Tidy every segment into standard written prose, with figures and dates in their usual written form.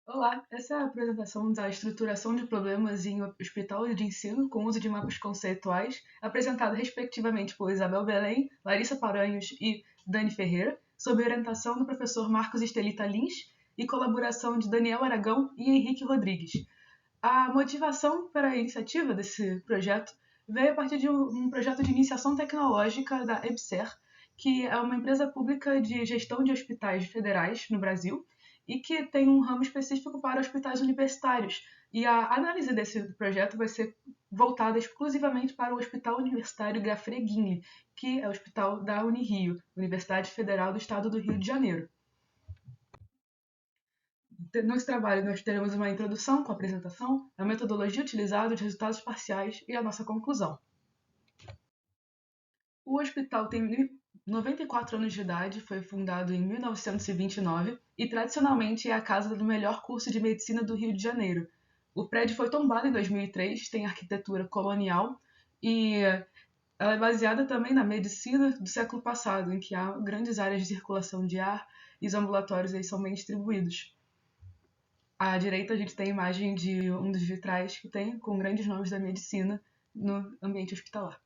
Olá, essa é a apresentação da estruturação de problemas em hospital de ensino com uso de mapas conceituais, apresentada respectivamente por Isabel Belém, Larissa Paranhos e Dani Ferreira, sob orientação do professor Marcos Estelita Lins e colaboração de Daniel Aragão e Henrique Rodrigues. A motivação para a iniciativa desse projeto veio a partir de um projeto de iniciação tecnológica da EBSER, que é uma empresa pública de gestão de hospitais federais no Brasil e que tem um ramo específico para hospitais universitários. E a análise desse projeto vai ser voltada exclusivamente para o Hospital Universitário Gafreguini, que é o hospital da Unirio, Universidade Federal do Estado do Rio de Janeiro. Nesse trabalho, nós teremos uma introdução com a apresentação, a metodologia utilizada, os resultados parciais e a nossa conclusão. O hospital tem 94 anos de idade, foi fundado em 1929 e tradicionalmente é a casa do melhor curso de medicina do Rio de Janeiro. O prédio foi tombado em 2003, tem arquitetura colonial e ela é baseada também na medicina do século passado, em que há grandes áreas de circulação de ar e os ambulatórios aí são bem distribuídos. À direita a gente tem a imagem de um dos vitrais que tem com grandes nomes da medicina no ambiente hospitalar.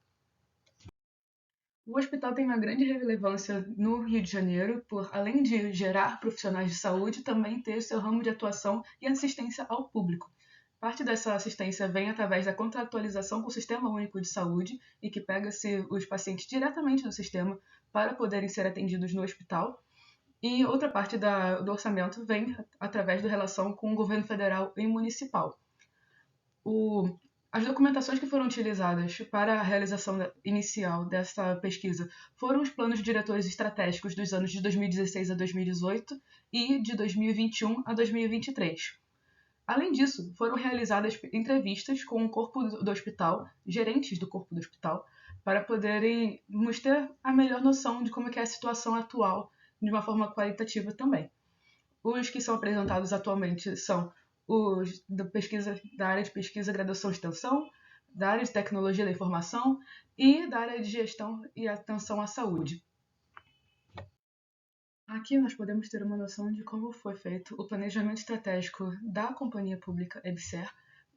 O hospital tem uma grande relevância no Rio de Janeiro, por além de gerar profissionais de saúde, também ter seu ramo de atuação e assistência ao público. Parte dessa assistência vem através da contratualização com o Sistema Único de Saúde e que pega-se os pacientes diretamente no sistema para poderem ser atendidos no hospital. E outra parte do orçamento vem através da relação com o governo federal e municipal. O, as documentações que foram utilizadas para a realização inicial dessa pesquisa foram os planos diretores estratégicos dos anos de 2016 a 2018 e de 2021 a 2023. Além disso, foram realizadas entrevistas com o corpo do hospital, gerentes do corpo do hospital, para poderem nos ter a melhor noção de como é a situação atual de uma forma qualitativa também. Os que são apresentados atualmente são os da área de pesquisa, graduação e extensão, da área de tecnologia da informação e da área de gestão e atenção à saúde. Aqui nós podemos ter uma noção de como foi feito o planejamento estratégico da companhia pública EBSER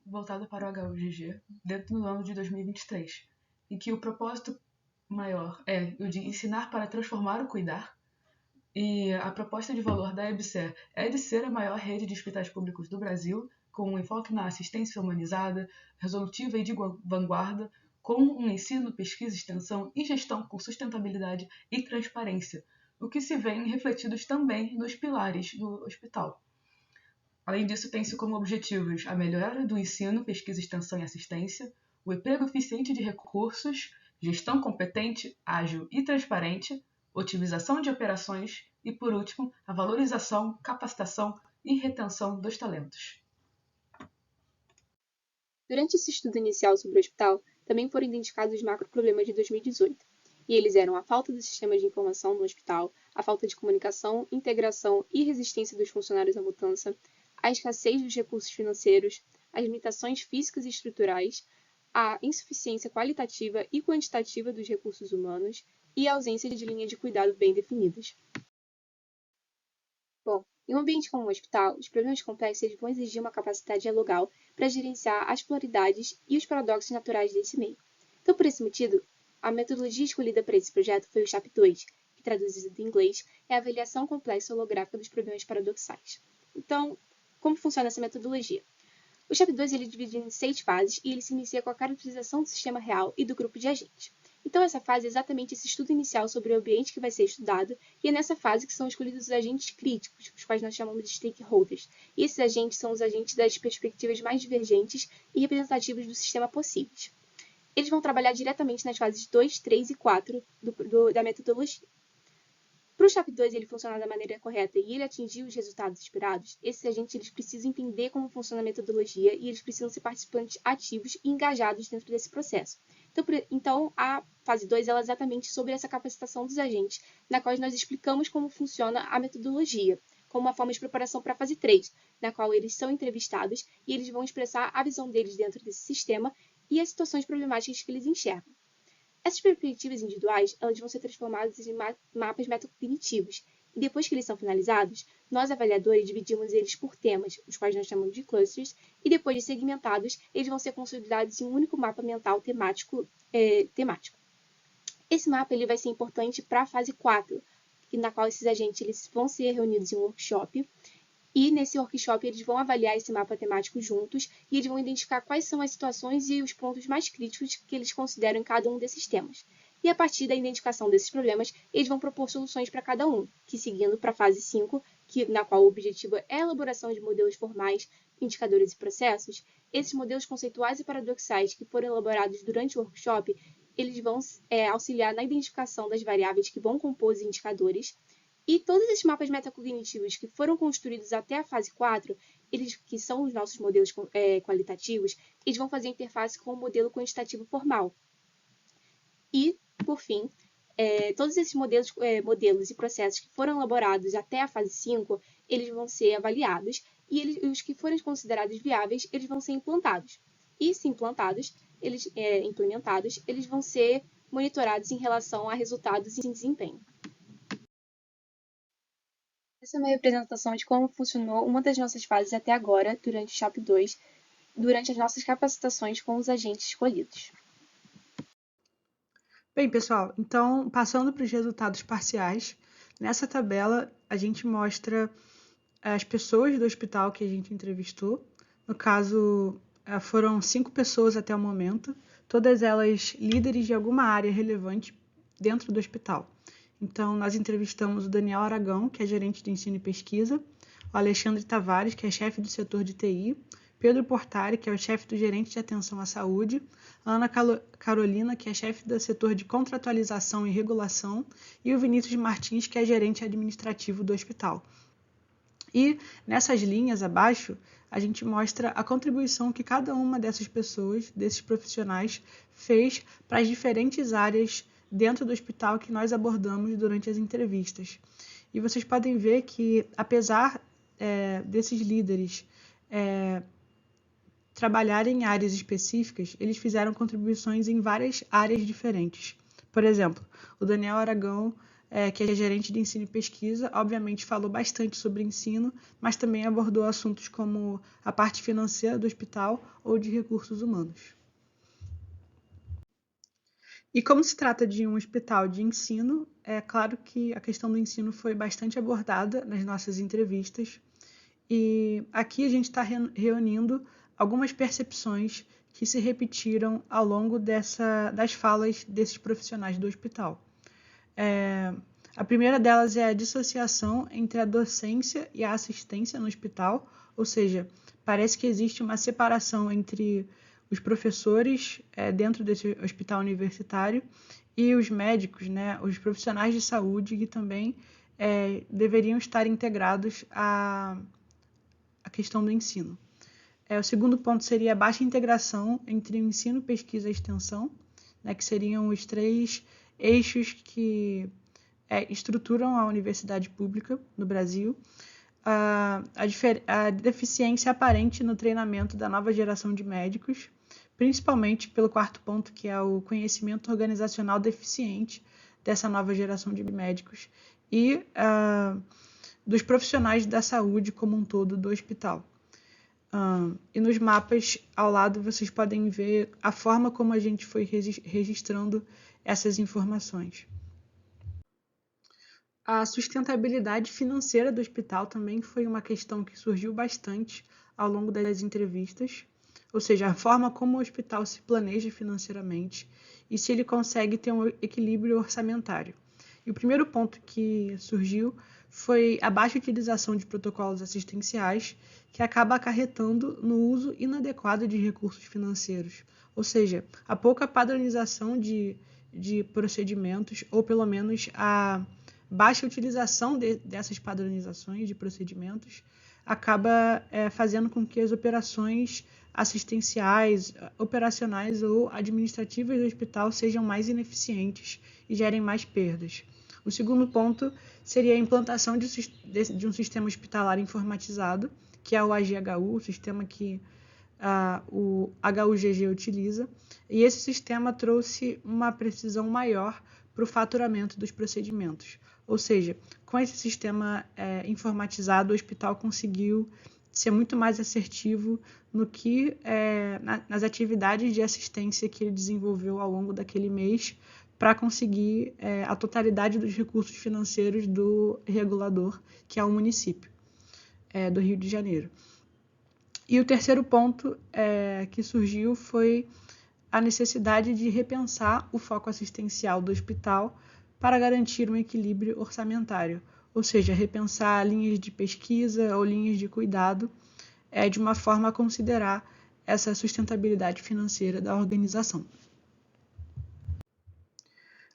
voltado para o HUGG dentro do ano de 2023, e que o propósito maior é o de ensinar para transformar o cuidar. E a proposta de valor da EBSER é de ser a maior rede de hospitais públicos do Brasil, com um enfoque na assistência humanizada, resolutiva e de vanguarda, com um ensino, pesquisa, extensão e gestão com sustentabilidade e transparência, o que se vê refletidos também nos pilares do hospital. Além disso, tem-se como objetivos a melhora do ensino, pesquisa, extensão e assistência, o emprego eficiente de recursos, gestão competente, ágil e transparente, otimização de operações e, por último, a valorização, capacitação e retenção dos talentos. Durante esse estudo inicial sobre o hospital, também foram identificados os macroproblemas de 2018, e eles eram a falta de sistemas de informação no hospital, a falta de comunicação, integração e resistência dos funcionários à mudança, a escassez dos recursos financeiros, as limitações físicas e estruturais, a insuficiência qualitativa e quantitativa dos recursos humanos e a ausência de linhas de cuidado bem definidas. Bom, em um ambiente como um hospital, os problemas complexos vão exigir uma capacidade dialogal para gerenciar as polaridades e os paradoxos naturais desse meio. Então, por esse motivo, a metodologia escolhida para esse projeto foi o SHAP2, que traduzido do inglês é a avaliação complexa holográfica dos problemas paradoxais. Então, como funciona essa metodologia? O SHAP2 ele é dividido em 6 fases e ele se inicia com a caracterização do sistema real e do grupo de agentes. Então, essa fase é exatamente esse estudo inicial sobre o ambiente que vai ser estudado, e é nessa fase que são escolhidos os agentes críticos, os quais nós chamamos de stakeholders. E esses agentes são os agentes das perspectivas mais divergentes e representativas do sistema possíveis. Eles vão trabalhar diretamente nas fases 2, 3 e 4 da metodologia. Para o SHAP2 ele funcionar da maneira correta e ele atingir os resultados esperados, esses agentes eles precisam entender como funciona a metodologia e eles precisam ser participantes ativos e engajados dentro desse processo. Então a fase 2 ela é exatamente sobre essa capacitação dos agentes, na qual nós explicamos como funciona a metodologia, como uma forma de preparação para a fase 3, na qual eles são entrevistados e eles vão expressar a visão deles dentro desse sistema e as situações problemáticas que eles enxergam. Essas perspectivas individuais elas vão ser transformadas em mapas metacognitivos, E depois que eles são finalizados, nós avaliadores dividimos eles por temas, os quais nós chamamos de clusters, e depois de segmentados, eles vão ser consolidados em um único mapa mental temático. Esse mapa ele vai ser importante para a fase 4, na qual esses agentes eles vão ser reunidos em um workshop, e nesse workshop eles vão avaliar esse mapa temático juntos e eles vão identificar quais são as situações e os pontos mais críticos que eles consideram em cada um desses temas. E a partir da identificação desses problemas, eles vão propor soluções para cada um, que seguindo para a fase 5, na qual o objetivo é a elaboração de modelos formais, indicadores e processos, esses modelos conceituais e paradoxais que foram elaborados durante o workshop, eles vão auxiliar na identificação das variáveis que vão compor os indicadores. E todos esses mapas metacognitivos que foram construídos até a fase 4, eles, que são os nossos modelos qualitativos, eles vão fazer interface com o modelo quantitativo formal. E, por fim, todos esses modelos e processos que foram elaborados até a fase 5, eles vão ser avaliados e os que forem considerados viáveis, eles vão ser implantados. E, se implementados, eles vão ser monitorados em relação a resultados e desempenho. Essa é uma representação de como funcionou uma das nossas fases até agora, durante o SHAP 2, durante as nossas capacitações com os agentes escolhidos. Bem, pessoal, então, passando para os resultados parciais, nessa tabela a gente mostra as pessoas do hospital que a gente entrevistou. No caso, foram 5 pessoas até o momento, todas elas líderes de alguma área relevante dentro do hospital. Então, nós entrevistamos o Daniel Aragão, que é gerente de ensino e pesquisa, o Alexandre Tavares, que é chefe do setor de TI, Pedro Portari, que é o chefe do gerente de atenção à saúde, a Ana Carolina, que é chefe do setor de contratualização e regulação, e o Vinícius Martins, que é gerente administrativo do hospital. E nessas linhas abaixo, a gente mostra a contribuição que cada uma dessas pessoas, desses profissionais, fez para as diferentes áreas dentro do hospital que nós abordamos durante as entrevistas. E vocês podem ver que, apesar desses líderes trabalharem em áreas específicas, eles fizeram contribuições em várias áreas diferentes. Por exemplo, o Daniel Aragão, que é gerente de ensino e pesquisa, obviamente falou bastante sobre ensino, mas também abordou assuntos como a parte financeira do hospital ou de recursos humanos. E como se trata de um hospital de ensino, é claro que a questão do ensino foi bastante abordada nas nossas entrevistas. E aqui a gente está reunindo algumas percepções que se repetiram ao longo das falas desses profissionais do hospital. A primeira delas é a dissociação entre a docência e a assistência no hospital, ou seja, parece que existe uma separação entre os professores dentro desse hospital universitário e os médicos, né, os profissionais de saúde que também deveriam estar integrados à questão do ensino. O segundo ponto seria a baixa integração entre o ensino, pesquisa e extensão, né, que seriam os 3 eixos que estruturam a universidade pública no Brasil. A deficiência aparente no treinamento da nova geração de médicos, principalmente pelo quarto ponto, que é o conhecimento organizacional deficiente dessa nova geração de médicos e dos profissionais da saúde como um todo do hospital. E nos mapas ao lado vocês podem ver a forma como a gente foi registrando essas informações. A sustentabilidade financeira do hospital também foi uma questão que surgiu bastante ao longo das entrevistas, ou seja, a forma como o hospital se planeja financeiramente e se ele consegue ter um equilíbrio orçamentário. E o primeiro ponto que surgiu foi a baixa utilização de protocolos assistenciais, que acaba acarretando no uso inadequado de recursos financeiros, ou seja, a pouca padronização de procedimentos, ou pelo menos a baixa utilização dessas padronizações de procedimentos acaba fazendo com que as operações assistenciais, operacionais ou administrativas do hospital sejam mais ineficientes e gerem mais perdas. O segundo ponto seria a implantação de um sistema hospitalar informatizado, que é o AGHU, o sistema que o HUGG utiliza, e esse sistema trouxe uma precisão maior para o faturamento dos procedimentos. Ou seja, com esse sistema informatizado, o hospital conseguiu ser muito mais assertivo no que nas atividades de assistência que ele desenvolveu ao longo daquele mês para conseguir a totalidade dos recursos financeiros do regulador, que é o município do Rio de Janeiro. E o terceiro ponto que surgiu foi a necessidade de repensar o foco assistencial do hospital para garantir um equilíbrio orçamentário, ou seja, repensar linhas de pesquisa ou linhas de cuidado de uma forma a considerar essa sustentabilidade financeira da organização.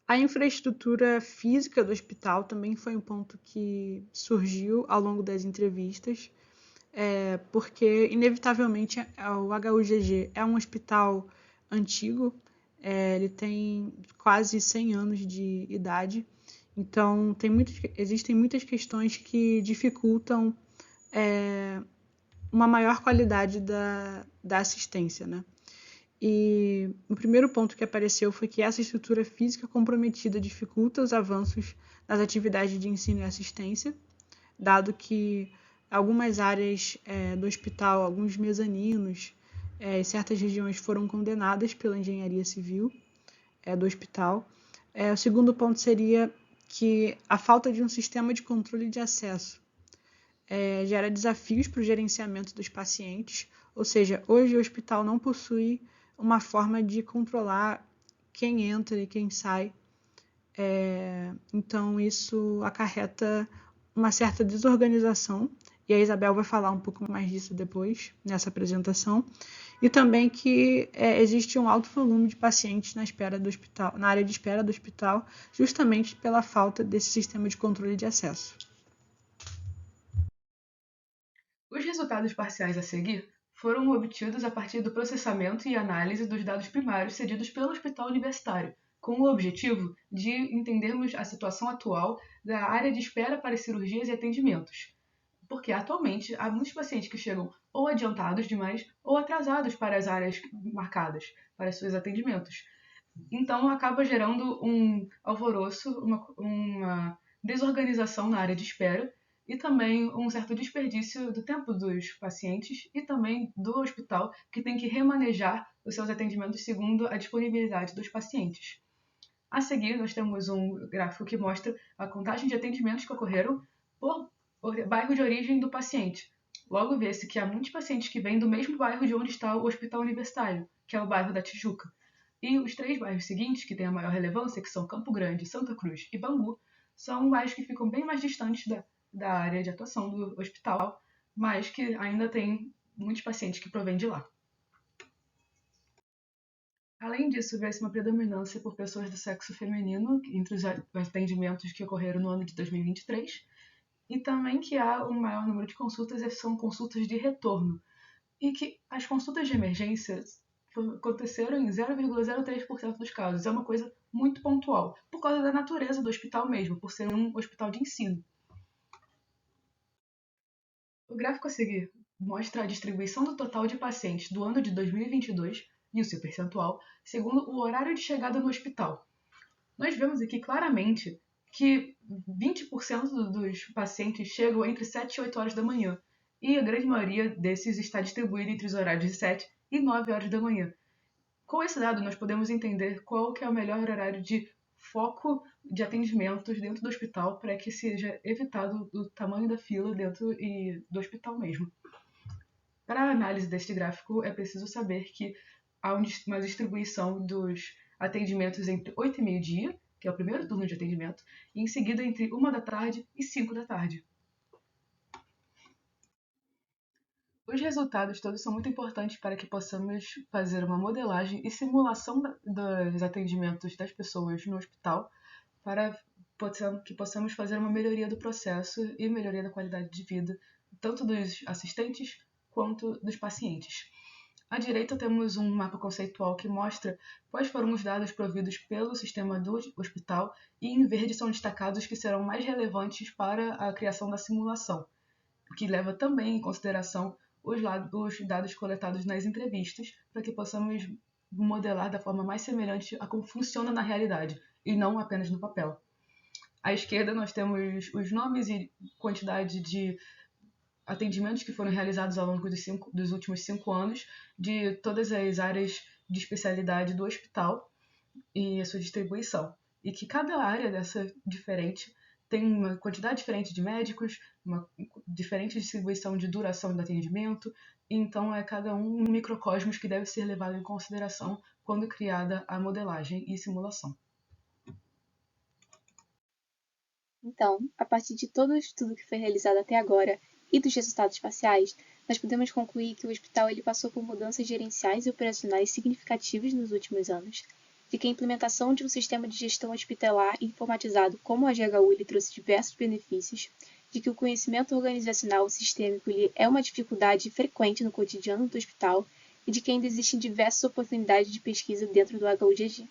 A infraestrutura física do hospital também foi um ponto que surgiu ao longo das entrevistas, porque, inevitavelmente, o HUGG é um hospital antigo, ele tem quase 100 anos de idade, então existem muitas questões que dificultam uma maior qualidade da assistência, né? E o primeiro ponto que apareceu foi que essa estrutura física comprometida dificulta os avanços nas atividades de ensino e assistência, dado que algumas áreas do hospital, alguns mezaninos e certas regiões foram condenadas pela engenharia civil do hospital. O segundo ponto seria que a falta de um sistema de controle de acesso gera desafios para o gerenciamento dos pacientes, ou seja, hoje o hospital não possui uma forma de controlar quem entra e quem sai. Então isso acarreta uma certa desorganização, e a Isabel vai falar um pouco mais disso depois, nessa apresentação, e também que existe um alto volume de pacientes na área de espera do hospital, justamente pela falta desse sistema de controle de acesso. Os resultados parciais a seguir foram obtidos a partir do processamento e análise dos dados primários cedidos pelo Hospital Universitário, com o objetivo de entendermos a situação atual da área de espera para cirurgias e atendimentos. Porque atualmente há muitos pacientes que chegam ou adiantados demais ou atrasados para as áreas marcadas para seus atendimentos. Então acaba gerando um alvoroço, uma desorganização na área de espera e também um certo desperdício do tempo dos pacientes e também do hospital, que tem que remanejar os seus atendimentos segundo a disponibilidade dos pacientes. A seguir, nós temos um gráfico que mostra a contagem de atendimentos que ocorreram por bairro de origem do paciente. Logo vê-se que há muitos pacientes que vêm do mesmo bairro de onde está o Hospital Universitário, que é o bairro da Tijuca. E os 3 bairros seguintes, que têm a maior relevância, que são Campo Grande, Santa Cruz e Bangu, são bairros que ficam bem mais distantes da área de atuação do hospital, mas que ainda tem muitos pacientes que provêm de lá. Além disso, vê-se uma predominância por pessoas do sexo feminino entre os atendimentos que ocorreram no ano de 2023, e também que há um maior número de consultas são consultas de retorno, e que as consultas de emergência aconteceram em 0,03% dos casos. É uma coisa muito pontual, por causa da natureza do hospital mesmo, por ser um hospital de ensino. O gráfico a seguir mostra a distribuição do total de pacientes do ano de 2022 e o seu percentual, segundo o horário de chegada no hospital. Nós vemos aqui claramente que 20% dos pacientes chegam entre 7 e 8 horas da manhã, e a grande maioria desses está distribuída entre os horários de 7 e 9 horas da manhã. Com esse dado, nós podemos entender qual que é o melhor horário de foco de atendimentos dentro do hospital para que seja evitado o tamanho da fila dentro do hospital mesmo. Para a análise deste gráfico, é preciso saber que há uma distribuição dos atendimentos entre 8 e meio-dia, que é o primeiro turno de atendimento, e em seguida entre 1 da tarde e 5 da tarde. Os resultados todos são muito importantes para que possamos fazer uma modelagem e simulação dos atendimentos das pessoas no hospital, para que possamos fazer uma melhoria do processo e melhoria da qualidade de vida, tanto dos assistentes quanto dos pacientes. À direita temos um mapa conceitual que mostra quais foram os dados providos pelo sistema do hospital, e em verde são destacados que serão mais relevantes para a criação da simulação, que leva também em consideração os dados coletados nas entrevistas, para que possamos modelar da forma mais semelhante a como funciona na realidade, e não apenas no papel. À esquerda nós temos os nomes e quantidade de atendimentos que foram realizados ao longo dos últimos 5 anos de todas as áreas de especialidade do hospital e a sua distribuição. E que cada área dessa diferente tem uma quantidade diferente de médicos, uma diferente distribuição de duração do atendimento, então é cada um microcosmos que deve ser levado em consideração quando criada a modelagem e simulação. Então, a partir de todo o estudo que foi realizado até agora e dos resultados parciais, nós podemos concluir que o hospital ele passou por mudanças gerenciais e operacionais significativas nos últimos anos, de que a implementação de um sistema de gestão hospitalar informatizado como a GHU ele trouxe diversos benefícios, de que o conhecimento organizacional sistêmico ele é uma dificuldade frequente no cotidiano do hospital e de que ainda existem diversas oportunidades de pesquisa dentro do HUGG.